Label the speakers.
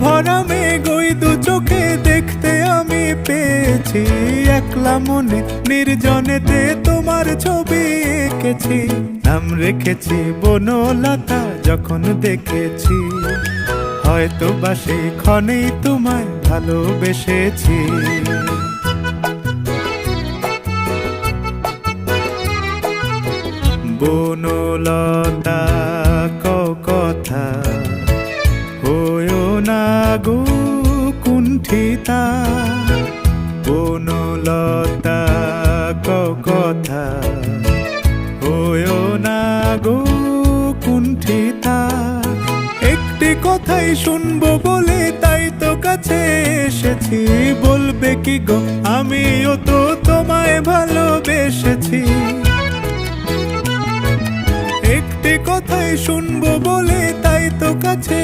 Speaker 1: ভরা মেঘ ওই দু চোখে দেখতে আমি পেয়েছি, একলা মনে নির্জনেতে তোমার ছবি এঁকেছি। নাম রেখেছি বনলতা যখন দেখেছি, হয়তো বা সেই ক্ষণেই তোমায় ভালোবেসেছি। বনলতা কথা হয়ো না গো কুণ্ঠিতা, বনলতা কথা হয়ো না গো কুণ্ঠিতা। একটি কথাই শুনবো বলে তাই তো কাছে এসেছি, বলবে কি গো আমিও তো তোমায় ভালোবেসেছি। একটি কথাই শুনবো বলে তাই তো কাছে